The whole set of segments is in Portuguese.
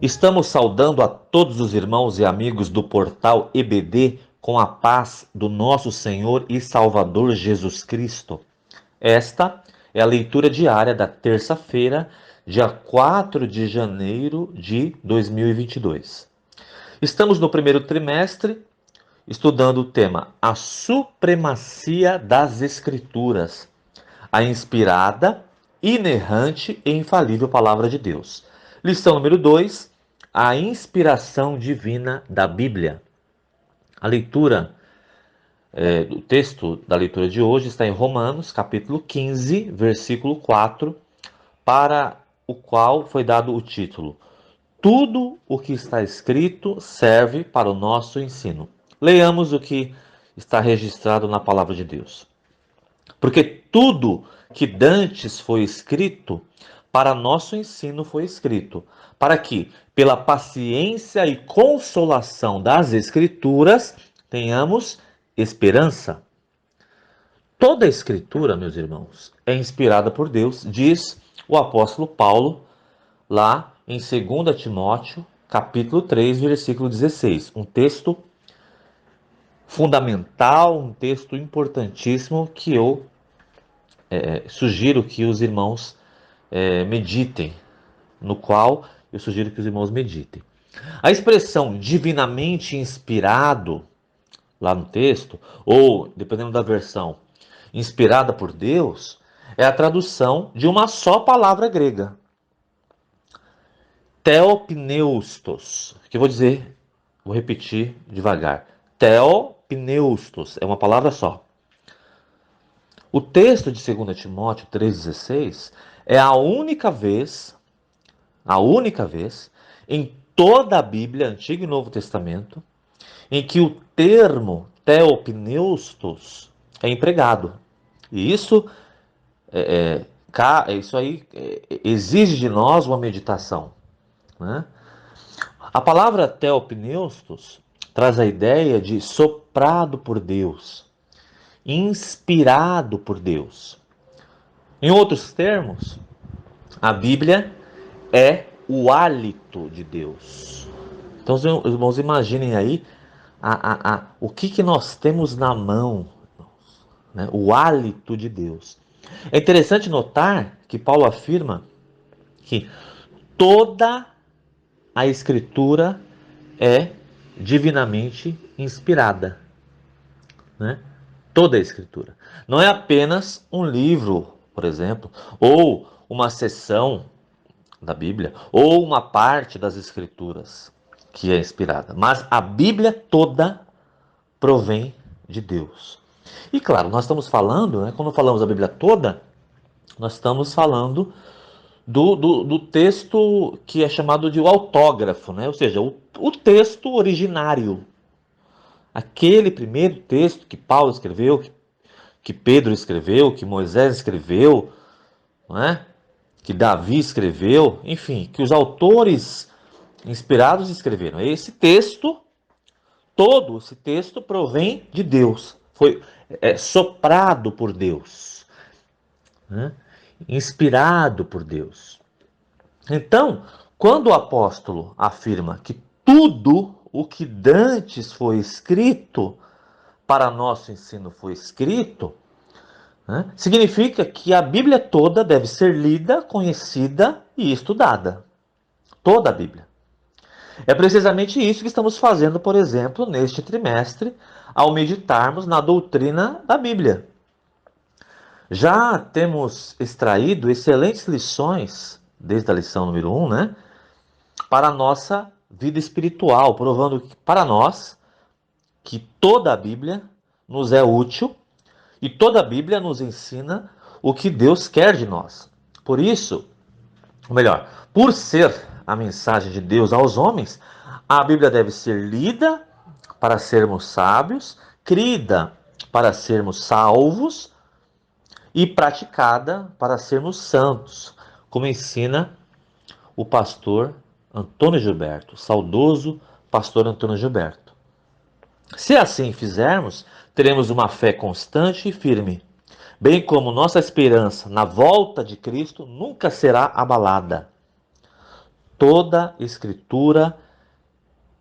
Estamos saudando a todos os irmãos e amigos do portal EBD com a paz do nosso Senhor e Salvador Jesus Cristo. Esta é a leitura diária da terça-feira, dia 4 de janeiro de 2022. Estamos no primeiro trimestre estudando o tema A Supremacia das Escrituras, a inspirada, inerrante e infalível Palavra de Deus. Lição número 2, a inspiração divina da Bíblia. A leitura do texto da leitura de hoje está em Romanos, capítulo 15, versículo 4, para o qual foi dado o título: Tudo o que está escrito serve para o nosso ensino. Leiamos o que está registrado na palavra de Deus. Porque tudo que dantes foi escrito, para nosso ensino foi escrito, para que, pela paciência e consolação das Escrituras, tenhamos esperança. Toda a Escritura, meus irmãos, é inspirada por Deus, diz o apóstolo Paulo, lá em 2 Timóteo, capítulo 3, versículo 16. Um texto fundamental, um texto importantíssimo que eu sugiro que os irmãos meditem, no qual eu sugiro que os irmãos meditem. A expressão divinamente inspirado, lá no texto, ou, dependendo da versão, inspirada por Deus, é a tradução de uma só palavra grega. Theopneustos, que eu vou repetir devagar. Theopneustos, é uma palavra só. O texto de 2 Timóteo 3,16 é a única vez em toda a Bíblia, Antigo e Novo Testamento, em que o termo theopneustos é empregado. E isso exige de nós uma meditação, né? A palavra theopneustos traz a ideia de soprado por Deus, inspirado por Deus. Em outros termos, a Bíblia é o hálito de Deus. Então, os irmãos, imaginem aí o que nós temos na mão, né? O hálito de Deus. É interessante notar que Paulo afirma que toda a Escritura é divinamente inspirada, né? Toda a Escritura. Não é apenas um livro, por exemplo, ou uma seção da Bíblia, ou uma parte das Escrituras que é inspirada, mas a Bíblia toda provém de Deus. E claro, nós estamos falando, né, quando falamos da Bíblia toda, nós estamos falando do texto que é chamado de autógrafo, né? Ou seja, o texto originário. Aquele primeiro texto que Paulo escreveu, que Pedro escreveu, que Moisés escreveu, não é? Que Davi escreveu, enfim, que os autores inspirados escreveram. Esse texto, todo esse texto provém de Deus, foi soprado por Deus, né? Inspirado por Deus. Então, quando o apóstolo afirma que tudo o que dantes foi escrito, para nosso ensino foi escrito, né, significa que a Bíblia toda deve ser lida, conhecida e estudada. Toda a Bíblia. É precisamente isso que estamos fazendo, por exemplo, neste trimestre, ao meditarmos na doutrina da Bíblia. Já temos extraído excelentes lições, desde a lição número 1, né, para a nossa vida espiritual, provando para nós que toda a Bíblia nos é útil e toda a Bíblia nos ensina o que Deus quer de nós. Por isso, ou melhor, por ser a mensagem de Deus aos homens, a Bíblia deve ser lida para sermos sábios, crida para sermos salvos e praticada para sermos santos, como ensina o pastor Antônio Gilberto, saudoso pastor Antônio Gilberto. Se assim fizermos, teremos uma fé constante e firme, bem como nossa esperança na volta de Cristo nunca será abalada. Toda Escritura,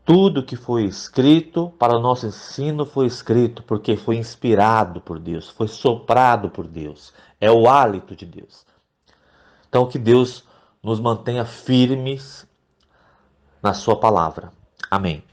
tudo que foi escrito para o nosso ensino foi escrito porque foi inspirado por Deus, foi soprado por Deus. É o hálito de Deus. Então, que Deus nos mantenha firmes na Sua palavra. Amém.